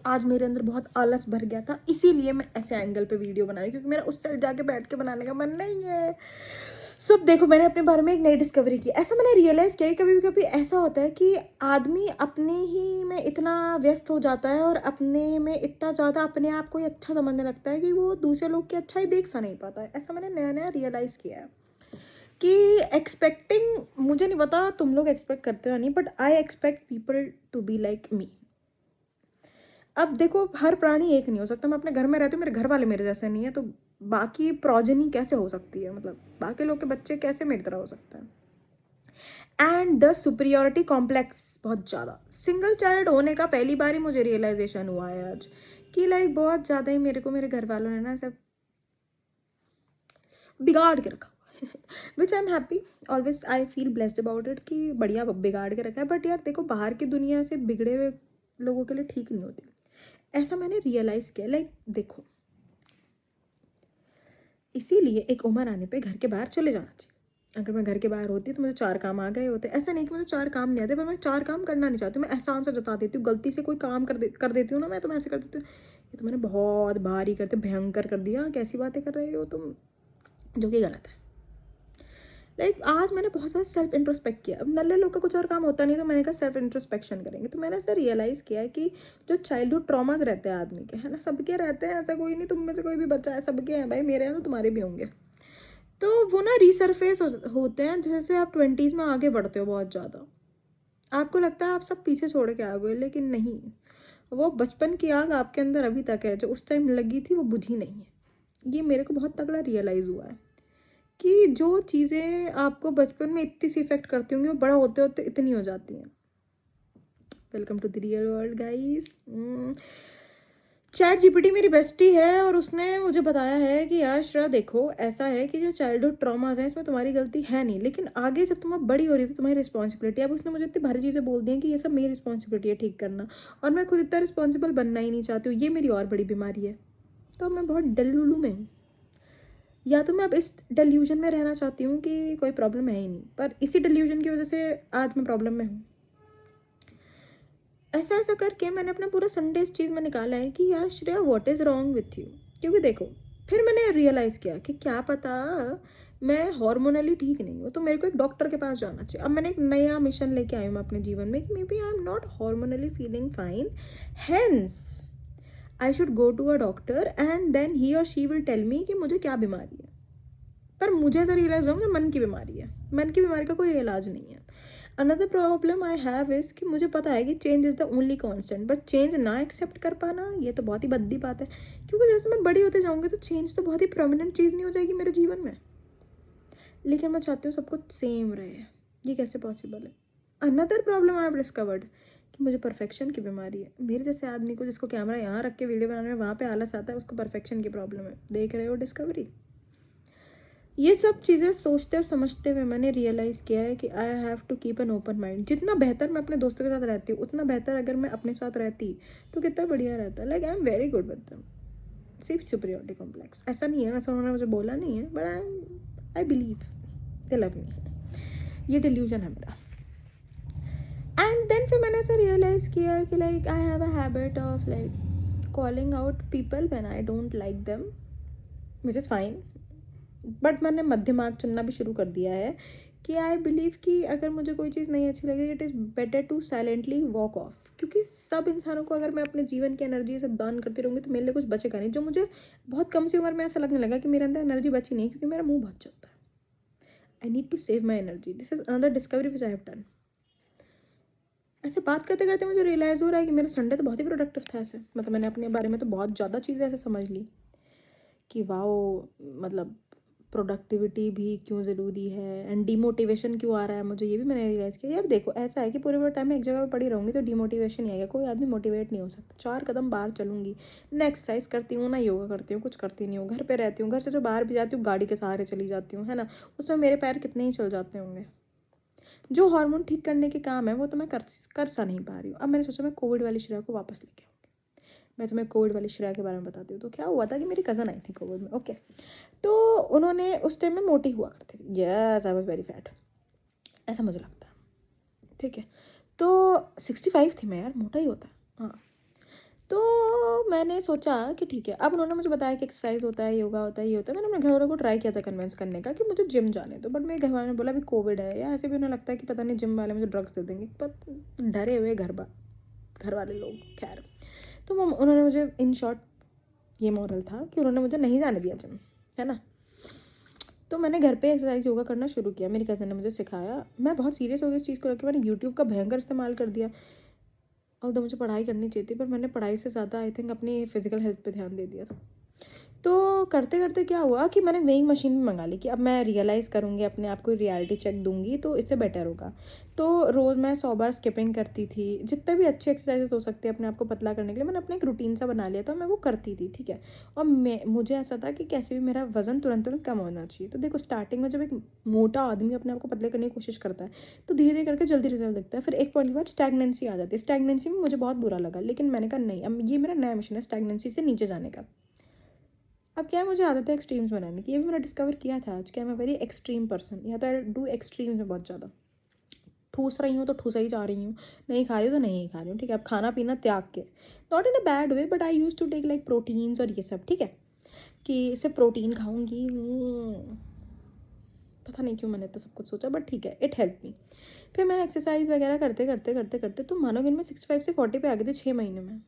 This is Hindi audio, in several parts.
आज मेरे अंदर बहुत आलस भर गया था, इसीलिए मैं ऐसे एंगल पे वीडियो बना रही हूँ, क्योंकि मेरा उस साइड जाके बैठ के बनाने का मन नहीं है। अब देखो, मैंने अपने बारे में एक नई डिस्कवरी की। ऐसा मैंने रियलाइज़ किया कि कभी-कभी ऐसा होता है कि आदमी अपने ही में इतना व्यस्त हो जाता है और अपने में इतना ज़्यादा अपने आप को ही अच्छा समझने लगता है कि वो दूसरे लोग की अच्छाई देख सा नहीं पाता है। ऐसा मैंने नया-नया रियलाइज़ किया है कि एक्सपेक्टिंग, मुझे नहीं पता तुम लोग एक्सपेक्ट करते हो या नहीं, but I expect people to be like me. अब देखो, हर प्राणी एक नहीं हो सकता। मैं अपने घर में रहती हूँ, मेरे घर वाले मेरे जैसे नहीं है, तो बाकी प्रोजेनी कैसे हो सकती है? मतलब बाकी लोग के बच्चे कैसे मेरी तरह हो सकते हैं? एंड द सुपीरियोरिटी कॉम्प्लेक्स बहुत ज़्यादा। सिंगल चाइल्ड होने का पहली बार ही मुझे रियलाइजेशन हुआ है आज कि लाइक बहुत ज़्यादा ही मेरे को मेरे घर वालों ने ना सब बिगाड़ के रखा हुआ है। Which I am happy, always I feel blessed about it कि बढ़िया बिगाड़ के रखा है। बट यार देखो, बाहर की दुनिया से बिगड़े हुए लोगों के लिए ठीक नहीं होती। ऐसा मैंने रियलाइज़ किया। लाइक देखो, इसीलिए एक उम्र आने पे घर के बाहर चले जाना चाहिए। अगर मैं घर के बाहर होती तो मुझे 4 काम आ गए होते। ऐसा नहीं कि मुझे 4 काम नहीं आते, पर मैं 4 काम करना नहीं चाहती हूँ। मैं एहसान से जता देती हूँ, गलती से कोई काम कर देती हूँ ना मैं, तो मैं ऐसे कर देती हूँ, ये तो मैंने बहुत भारी करते भयंकर कर दिया, कैसी बातें कर रहे हो तुम? जो कि गलत है। लाइक आज मैंने बहुत सारा सेल्फ इंट्रोस्पेक्ट किया। अब नल्ले लोग का कुछ और काम होता नहीं, तो मैंने कहा सेल्फ इंट्रोस्पेक्शन करेंगे। तो मैंने ऐसा रियलाइज़ किया है कि जो चाइल्डहुड ट्रॉमास रहते हैं आदमी के, है ना, सबके रहते हैं, ऐसा कोई नहीं तुम में से कोई भी बच्चा है, सबके हैं भाई, मेरे हैं तो तुम्हारे भी होंगे। तो वो ना रीसरफेस होते हैं जैसे आप 20s में आगे बढ़ते हो बहुत ज़्यादा। आपको लगता है आप सब पीछे छोड़ के आ गए, लेकिन नहीं। वो बचपन की आग आपके अंदर अभी तक है, जो उस टाइम लगी थी वो बुझी नहीं है। ये मेरे को बहुत तगड़ा रियलाइज़ हुआ है कि जो चीज़ें आपको बचपन में इतनी सी इफ़ेक्ट करती होंगी, वो बड़ा होते-होते इतनी हो जाती हैं। Welcome to the real world guys. Chat GPT मेरी बेस्टी है और उसने मुझे बताया है कि यार श्रेया देखो, ऐसा है कि जो चाइल्डहुड ट्रॉमास हैं इसमें तुम्हारी गलती है नहीं, लेकिन आगे जब तुम अब बड़ी हो रही थी तुम्हारी रिस्पॉन्सिबिलिटी। अब उसने मुझे इतनी भारी चीज़ें बोल दी हैं कि ये सब मेरी रिस्पॉन्सिबिलिटी है ठीक करना, और मैं खुद इतना रिस्पॉन्सिबल बनना ही नहीं चाहती हूँ। ये मेरी और बड़ी बीमारी है। तो मैं बहुत डल्लूलू में हूँ। या तो मैं अब इस डिल्यूजन में रहना चाहती हूँ कि कोई प्रॉब्लम है ही नहीं, पर इसी डिल्यूजन की वजह से आज मैं प्रॉब्लम में हूँ। ऐसा ऐसा करके मैंने अपना पूरा संडे इस चीज़ में निकाला है कि यार Shreya, what is wrong with you? क्योंकि देखो, फिर मैंने रियलाइज़ किया कि क्या पता मैं हार्मोनली ठीक नहीं हूँ, तो मेरे को एक डॉक्टर के पास जाना चाहिए। अब मैंने एक नया मिशन लेके आई हूँ अपने जीवन में कि maybe I am not hormonally feeling fine, hence I should go to a doctor and then he और शी विल टेल मी कि मुझे क्या बीमारी है। पर मुझे ऐसा रियलाइज़ हुआ मुझे मन की बीमारी है। मन की बीमारी का कोई इलाज नहीं है। Another problem I have is कि मुझे पता है कि change is the only constant, but change ना एक्सेप्ट कर पाना, ये तो बहुत ही भद्दी बात है। क्योंकि जैसे मैं बड़ी होते जाऊँगी तो चेंज तो बहुत ही प्रोमिनेंट चीज़ नहीं हो जाएगी मेरे जीवन में। लेकिन मैं चाहती हूँ सब कुछ सेम रहे। ये कैसे पॉसिबल है? Another problem I have discovered कि मुझे परफेक्शन की बीमारी है। मेरे जैसे आदमी को जिसको कैमरा यहाँ रख के वीडियो बनाने में वहाँ पे आलस आता है, उसको परफेक्शन की प्रॉब्लम है। देख रहे हो डिस्कवरी? ये सब चीज़ें सोचते और समझते हुए मैंने रियलाइज़ किया है कि I have to keep an open mind. जितना बेहतर मैं अपने दोस्तों के साथ रहती हूँ, उतना बेहतर अगर मैं अपने साथ रहती तो कितना बढ़िया रहता। Like I am very good with them. सिर्फ सुपीरियॉरिटी कॉम्प्लेक्स ऐसा नहीं है, ऐसा उन्होंने मुझे बोला नहीं है, but I believe they love me. ये डिल्यूजन है मेरा। एंड देन फिर मैंने ऐसा रियलाइज़ किया कि like I have a habit of like calling out people when I don't like them, which is fine. But मैंने मध्य मार्ग चुनना भी शुरू कर दिया है कि आई बिलीव कि अगर मुझे कोई चीज़ नहीं अच्छी लगे, it is better to silently walk off. क्योंकि सब इंसानों को अगर मैं अपने जीवन की एनर्जी से दान करती रहूँगी तो मेरे लिए कुछ बचेगा नहीं। जो मुझे बहुत कम सी उम्र में ऐसा लगने लगा कि मेरे अंदर एनर्जी बची नहीं, क्योंकि मेरा मुंह बहुत चलता है। I need to save my energy. This is another discovery which I have done. ऐसे बात करते करते मुझे रियलाइज़ हो रहा है कि मेरा संडे तो बहुत ही प्रोडक्टिव था। ऐसे मतलब मैंने अपने बारे में तो बहुत ज़्यादा चीज़ें ऐसे समझ ली कि वाओ, मतलब प्रोडक्टिविटी भी क्यों ज़रूरी है एंड डिमोटिवेशन क्यों आ रहा है मुझे, ये भी मैंने रियलाइज़ किया। यार देखो, ऐसा है कि पूरे पूरे टाइम में एक जगह पे पड़ी रहूँगी तो डिमोटिवेशन ही आएगा। कोई आदमी मोटिवेट नहीं हो सकता। 4 कदम बाहर चलूँगी, ना एक्सरसाइज करती हूँ, ना योगा करती हूँ, कुछ करती नहीं हूँ, घर पे रहती हूँ। घर से जो बाहर भी जाती हूँ गाड़ी के सहारे चली जाती हूँ, है ना। उसमें मेरे पैर कितने ही चल जाते होंगे। जो हार्मोन ठीक करने के काम है वो तो मैं कर सा नहीं पा रही हूँ। अब मैंने सोचा मैं कोविड वाली श्रेया को वापस लेके आऊँगी। मैं तुम्हें कोविड वाली श्रेया के बारे में बताती हूँ। तो क्या हुआ था कि मेरी कज़न आई थी कोविड में, ओके। तो उन्होंने उस टाइम में मोटी हुआ करती थी। Yes, I was very fat, ऐसा मुझे लगता है। ठीक है, तो 65 थी मैं, यार मोटा ही होता है। हाँ, मैंने सोचा कि ठीक है, अब उन्होंने मुझे बताया कि एक्सरसाइज़ होता है, योगा होता है, ये होता है। मैंने अपने घर वालों को ट्राई किया था कन्विंस करने का कि मुझे जिम जाने दो, बट मेरे घर वालों ने बोला अभी कोविड है, या ऐसे भी उन्हें लगता है कि पता नहीं जिम वाले मुझे ड्रग्स दे देंगे, पर डरे हुए घर वाले लोग, खैर। तो वो उन्होंने मुझे, इन शॉर्ट ये मोरल था कि उन्होंने मुझे नहीं जाने दिया जिम, है ना? तो मैंने घर पे एक्सरसाइज योगा करना शुरू किया, मेरी कज़न ने मुझे सिखाया। मैं बहुत सीरियस हो गई इस चीज़ को लेके, मैंने यूट्यूब का भयंकर इस्तेमाल कर दिया। ऑल्दो मुझे पढ़ाई करनी चाहिए थी, पर मैंने पढ़ाई से ज़्यादा आई थिंक अपनी फिज़िकल हेल्थ पे ध्यान दे दिया था। तो करते-करते क्या हुआ कि मैंने वेइंग मशीन भी मँगा ली कि अब मैं रियलाइज़ करूँगी, अपने आप को रियलिटी चेक दूँगी तो इससे बेटर होगा। तो रोज़ मैं 100 बार स्किपिंग करती थी, जितने भी अच्छे एक्सरसाइज़ेज़ हो सकते हैं अपने आप को पतला करने के लिए, मैंने अपना एक रूटीन सा बना लिया था, मैं वो करती थी, ठीक है? और मुझे ऐसा था कि कैसे भी मेरा वज़न तुरंत-तुरंत कम होना चाहिए। तो देखो, स्टार्टिंग में जब एक मोटा आदमी अपने आप को पतले करने की कोशिश करता है, तो धीरे-धीरे करके जल्दी रिज़ल्ट दिखता है। फिर एक पॉइंट के बाद स्टैग्नेंसी आ जाती है। स्टैग्नेंसी में मुझे बहुत बुरा लगा, लेकिन मैंने कहा नहीं, अब ये मेरा नया मिशन है स्टैग्नेंसी से नीचे जाने का। अब क्या है, मुझे आदत है एक्सट्रीम्स बनाने की, ये भी मैंने डिस्कवर किया था आज कि I am a very extreme person, या तो आई डू एक्सट्रीम्स में बहुत ज़्यादा। ठूस रही हूँ तो ठूसा ही जा रही हूँ, नहीं खा रही हूँ तो नहीं खा रही हूँ, ठीक है? अब खाना पीना त्याग के, not in a bad way, but I use to take like proteins और ये सब, ठीक है? कि सिर्फ प्रोटीन खाऊंगी, पता नहीं क्यों मैंने इतना सब कुछ सोचा, बट ठीक है, इट हेल्प मी। फिर मैंने एक्सरसाइज वगैरह करते करते करते करते, तुम मानोगे मैं 65 से 40 पे आ गई थी 6 महीने में।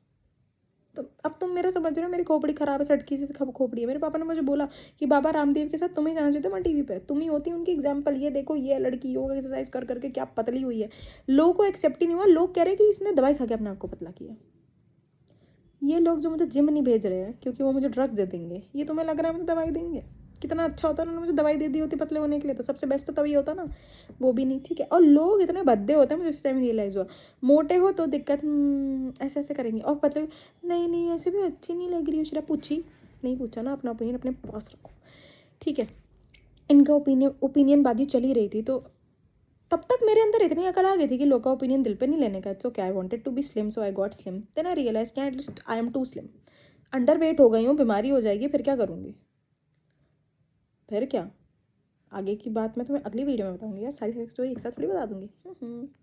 तो अब तुम मेरा समझ रहे हो, मेरी खोपड़ी खराब है, सटकी सी खोपड़ी है। मेरे पापा ने मुझे बोला कि बाबा रामदेव के साथ तुम्हें जाना चाहिए था, मैं टीवी पे, तुम ही होती उनकी एग्जाम्पल, ये देखो ये लड़की योगा एक्सरसाइज कर करके क्या पतली हुई है। लोगों को एक्सेप्ट ही नहीं हुआ, लोग कह रहे हैं कि इसने दवाई खा के अपने आप को पतला किया। ये लोग जो मुझे जिम नहीं भेज रहे हैं क्योंकि वो मुझे ड्रग्स दे देंगे, ये तुम्हें लग रहा है मुझे दवाई देंगे? कितना अच्छा होता, उन्होंने मुझे दवाई दे दी होती पतले होने के लिए, तो सबसे बेस्ट तो तभी होता ना। वो भी नहीं, ठीक है? और लोग इतने भद्दे होते हैं, मुझे उस टाइम रियलाइज़ हुआ। मोटे हो तो दिक्कत, ऐसे ऐसे करेंगे, और पतले, नहीं नहीं ऐसे भी अच्छी नहीं लग रही हो श्रेया। पूछी नहीं, पूछा ना, अपना ओपिनियन अपने पास रखो, ठीक है? इनका ओपिनियन बाजी चल ही रही थी, तो तब तक मेरे अंदर इतनी अकल आ गई थी कि लोग का ओपिनियन दिल पे नहीं लेने का। It's okay, I wanted to be slim so I got slim, then I realise कि at least I am too slim. Under weight हो गई हूँ, बीमारी हो जाएगी, फिर क्या करूँगी? फिर क्या? आगे की बात मैं तुम्हें अगली वीडियो में बताऊँगी यार, सारी स्टोरी एक साथ थोड़ी बता दूँगी।